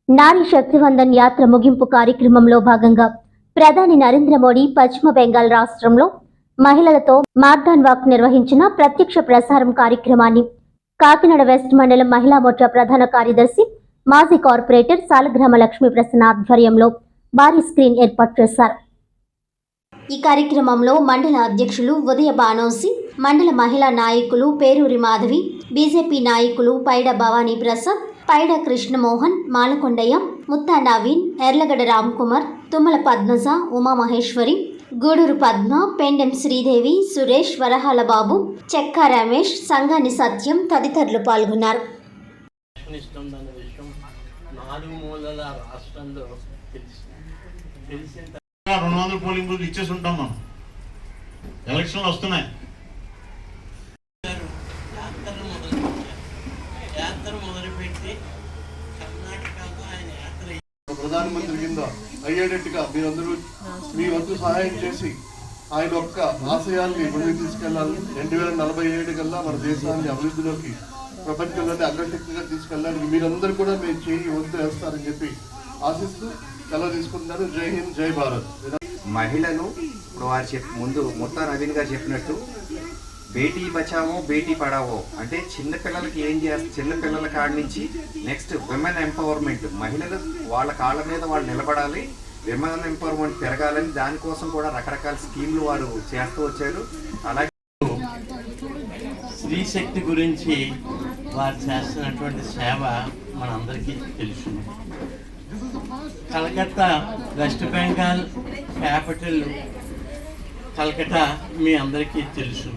నారీ శక్తివందన్ యాత్ర ముగింపు కార్యక్రమంలో భాగంగా ప్రధాని నరేంద్ర మోడీ పశ్చిమ బెంగాల్ రాష్ట్రంలో మహిళలతో మార్దాన్ వాక్ నిర్వహించిన ప్రత్యక్ష ప్రసారం కార్యక్రమాన్ని కాకినాడ వెస్ట్ మండలం మహిళా మోర్చా ప్రధాన కార్యదర్శి మాజీ కార్పొరేటర్ సాలగ్రామ లక్ష్మీ ప్రసన్న ఆధ్వర్యంలో భారీ స్క్రీన్ ఏర్పాటు చేశారు. ఈ కార్యక్రమంలో మండల అధ్యక్షులు ఉదయ బానోసి, మండల మహిళా నాయకులు పేరూరి మాధవి, బీజేపీ నాయకులు పైడ భవానీ ప్రసాద్, పైడ కృష్ణమోహన్, మాలకొండయ్య, ముత్తా నవీన్, ఎర్లగడ్డ రామ్కుమార్, తుమ్మల పద్మజ, ఉమామహేశ్వరి, గూడూరు పద్మ, పెండెం శ్రీదేవి, సురేష్, వరహాల బాబు, చెక్కా రమేష్, సంగాని సత్యం తదితరులు పాల్గొన్నారు. పోలింగ్ బూత్ ఇచ్చేసి ఉంటాం. మనం ఎలక్షన్లు వస్తున్నాయి. ప్రధానమంత్రి కింద అయ్యేటట్టుగా మీరందరూ మీ వంతు సహాయం చేసి ఆయన యొక్క ఆశయాల్ని ముందుకు తీసుకెళ్లాలి. 2047 కల్లా మన దేశాన్ని అభివృద్ధిలోకి ప్రపంచంలోనే అగ్రశక్తిగా తీసుకెళ్ళడానికి మీరందరూ కూడా మేము చేయి వంతు వేస్తారని చెప్పి ఆశిస్తూ సెలవు తీసుకుంటున్నారు. జై హింద్, జై భారత్. మహిళలు ఇప్పుడు వారు ముందు ముత్తా నవీన్ గారు చెప్పినట్టు బేటీ బచావో బేటీ పడావో అంటే చిన్నపిల్లలకి ఏం చేస్తారు, చిన్నపిల్లల కాడి నుంచి నెక్స్ట్ విమెన్ ఎంపవర్మెంట్, మహిళలు వాళ్ళ కాళ్ళ మీద వాళ్ళు నిలబడాలి, విమెన్ ఎంపవర్మెంట్ పెరగాలని దానికోసం కూడా రకరకాల స్కీమ్లు వారు చేస్తూ వచ్చారు. అలాగే స్త్రీ శక్తి గురించి వారు చేస్తున్నటువంటి సేవ మనందరికీ తెలుసు. కలకత్తా వెస్ట్ బెంగాల్ క్యాపిటల్ కలకత్తా మీ అందరికీ తెలుసు.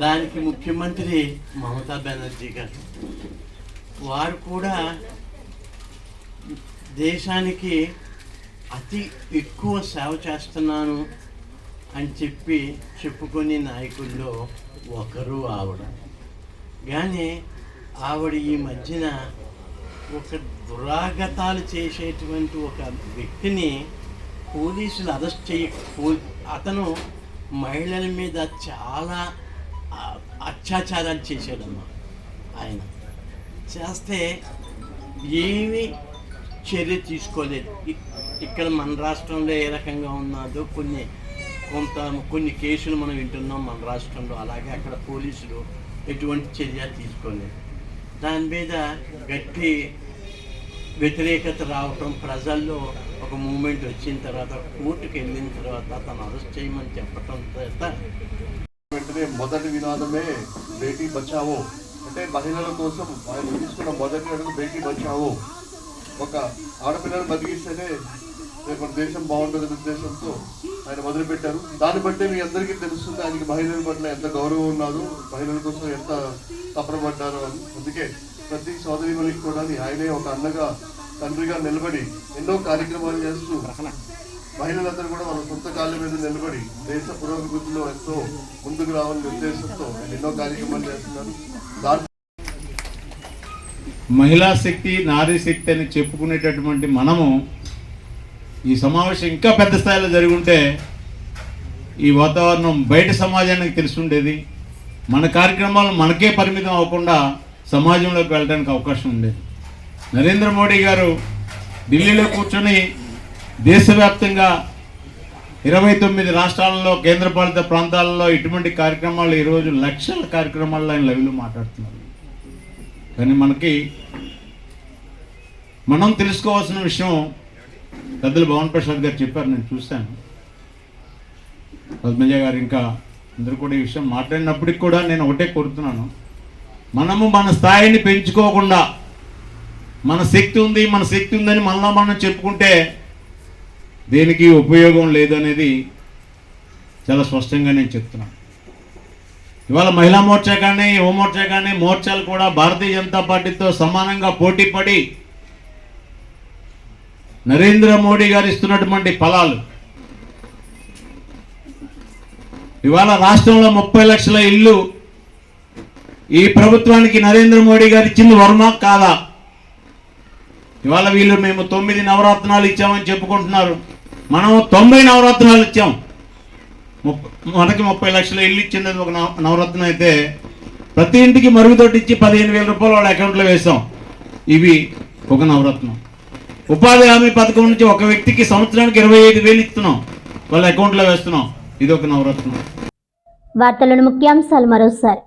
దానికి ముఖ్యమంత్రి మమతా బెనర్జీ గారు. వారు కూడా దేశానికి అతి ఎక్కువ సేవ చేస్తున్నాను అని చెప్పుకునే నాయకుల్లో ఒకరు ఆవిడ. కానీ ఆవిడ ఈ మధ్యన ఒక దురాగతాలు చేసేటువంటి ఒక వ్యక్తిని పోలీసులు అరెస్ట్ అతను మహిళల మీద చాలా అత్యాచారాలు చేశాడమ్మా. ఆయన చేస్తే ఏమీ చర్య తీసుకోలేదు. ఇక్కడ మన రాష్ట్రంలో ఏ రకంగా ఉన్నదో కొన్ని కేసులు మనం వింటున్నాం మన రాష్ట్రంలో. అలాగే అక్కడ పోలీసులు ఎటువంటి చర్య తీసుకోలేదు. దాని మీద గట్టి వ్యతిరేకత రావటం, ప్రజల్లో ఒక మూమెంట్ వచ్చిన తర్వాత కోర్టుకు వెళ్ళిన తర్వాత తను అరెస్ట్ చేయమని చెప్పటం చేత వెంటనే మొదటి వినాదమే బేటీ బచావో అంటే మహిళల కోసం ఆయన తీసుకున్న మొదటి అడుగు బేటీ బచావో. ఒక ఆడపిల్లలు బతికిస్తేనే రేపు దేశం బాగుంటుంది ఉద్దేశంతో ఆయన మొదలుపెట్టారు. దాన్ని బట్టే మీ అందరికీ తెలుస్తుంది ఆయనకి మహిళల పట్ల ఎంత గౌరవం ఉన్నదో, మహిళల కోసం ఎంత తపనపడ్డారో అని. అందుకే ప్రతి సోదరిమణికి కూడా ఆయనే ఒక అన్నగా, తండ్రిగా నిలబడి ఎన్నో కార్యక్రమాలు చేస్తూ మహిళలందరూ కూడా వాళ్ళ సొంత కాళ్ళ మీద నిలబడి దేశ పురోగతిలో ఎంతో ముందుకు రావాలనే ఉద్దేశంతో ఎన్నో కార్యక్రమాలు చేస్తున్నారు. మహిళా శక్తి, నారీ శక్తి అని చెప్పుకునేటటువంటి మనము ఈ సమావేశం ఇంకా పెద్ద స్థాయిలో జరిగి ఉంటే ఈ వాతావరణం బయట సమాజానికి తెలిసి ఉండేది. మన కార్యక్రమాలు మనకే పరిమితం అవ్వకుండా సమాజంలోకి వెళ్ళడానికి అవకాశం ఉండేది. నరేంద్ర మోడీ గారు ఢిల్లీలో కూర్చొని దేశవ్యాప్తంగా 29 రాష్ట్రాలలో, కేంద్రపాలిత ప్రాంతాలలో ఇటువంటి కార్యక్రమాలు ఈరోజు లక్షల కార్యక్రమాల్లో ఆయన లైవ్లో మాట్లాడుతున్నారు. కానీ మనం తెలుసుకోవాల్సిన విషయం పెద్దలు భవన్ ప్రసాద్ గారు చెప్పారు, నేను చూశాను. పద్మజ గారు ఇంకా అందరూ కూడా ఈ విషయం మాట్లాడినప్పటికి కూడా నేను ఒకటే కోరుతున్నాను, మనము మన స్థాయిని పెంచుకోకుండా మన శక్తి ఉందని మనలో మనం చెప్పుకుంటే దేనికి ఉపయోగం లేదనేది చాలా స్పష్టంగా నేను చెప్తున్నాను. ఇవాళ మహిళా మోర్చా కానీ, యువ మోర్చా కానీ, మోర్చాలు కూడా భారతీయ జనతా పార్టీతో సమానంగా పోటీ పడి నరేంద్ర మోడీ గారు ఇస్తున్నటువంటి ఫలాలు, ఇవాళ రాష్ట్రంలో 30 లక్షల ఇల్లు ఈ ప్రభుత్వానికి నరేంద్ర మోడీ గారు ఇచ్చింది వర్మ కాదా? ఇవాళ వీళ్ళు మేము 9 నవరత్నాలు ఇచ్చామని చెప్పుకుంటున్నారు. మనం 90 నవరత్నాలు ఇచ్చాం. మనకి 30 లక్షల ఇల్లు ఇచ్చింది ఒక నవరత్నం అయితే ప్రతి ఇంటికి మరుగుదొడ్డి ఇచ్చి 15,000 రూపాయలు వాళ్ళ అకౌంట్లో వేసాం. ఇవి ఒక నవరత్నం. ఉపాధి హామీ పథకం నుంచి ఒక వ్యక్తికి సంవత్సరానికి 25,000 ఇస్తున్నాం, వాళ్ళ అకౌంట్లో వేస్తున్నాం. ఇది ఒక నవరత్నం. వార్తలను ముఖ్యాంశాలు మరోసారి.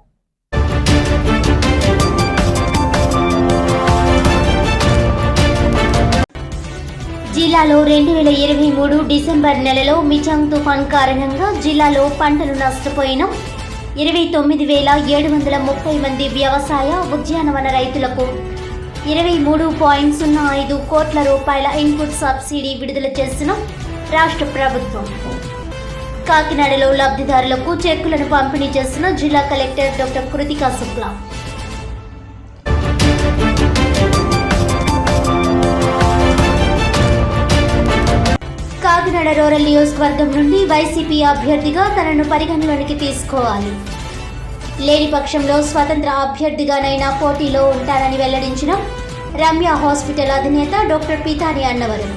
జిల్లాలో 2023 డిసెంబర్ నెలలో మిచాంగ్ తుఫాన్ కారణంగా జిల్లాలో పంటలు నష్టపోయిన 29,730 మంది వ్యవసాయ ఉద్యానవన రైతులకు 23.05 కోట్ల రూపాయల ఇన్పుట్ సబ్సిడీ విడుదల చేసిన రాష్ట్ర ప్రభుత్వం. కాకినాడలో లబ్ధిదారులకు చెక్కులను పంపిణీ చేసిన జిల్లా collector doctor Kritika Shukla. Kakinada rural నియోజకవర్గం నుండి వైసీపీ అభ్యర్థిగా తనను పరిగణలోనికి తీసుకోవాలి, లేని పక్షంలో స్వతంత్ర అభ్యర్థిగానైనా పోటీలో ఉంటానని వెల్లడించిన రమ్య హాస్పిటల్ అధినేత డాక్టర్ పీతాని అన్నవరం.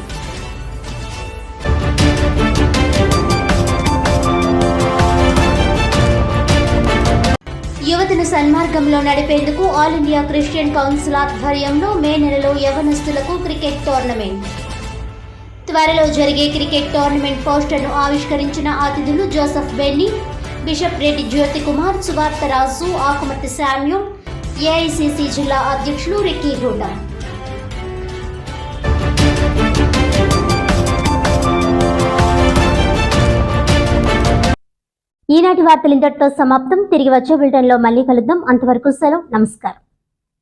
యువతను సన్మార్గంలో నడిపేందుకు ఆల్ ఇండియా క్రిస్టియన్ కౌన్సిల్ ఆధ్వర్యంలో మే నెలలో యవనస్తులకు క్రికెట్ టోర్నమెంట్. త్వరలో జరిగే క్రికెట్ టోర్నమెంట్ పోస్టర్ను ఆవిష్కరించిన అతిథులు జోసెఫ్ బెన్నీ, బిషప్ రెడ్డి జ్యోతి కుమార్, సువార్త రాజు, ఆకుమర్తి శామ్యూల్, ఏఐసిసి జిల్లా అధ్యక్షులు రిక్కీ హూడా. ఈనాటి వార్తలు ఇంతటితో సమాప్తం. తిరిగి వచ్చే బులెటిన్లో మళ్ళీ కలుద్దాం. అంతవరకు సెలవు. నమస్కారం.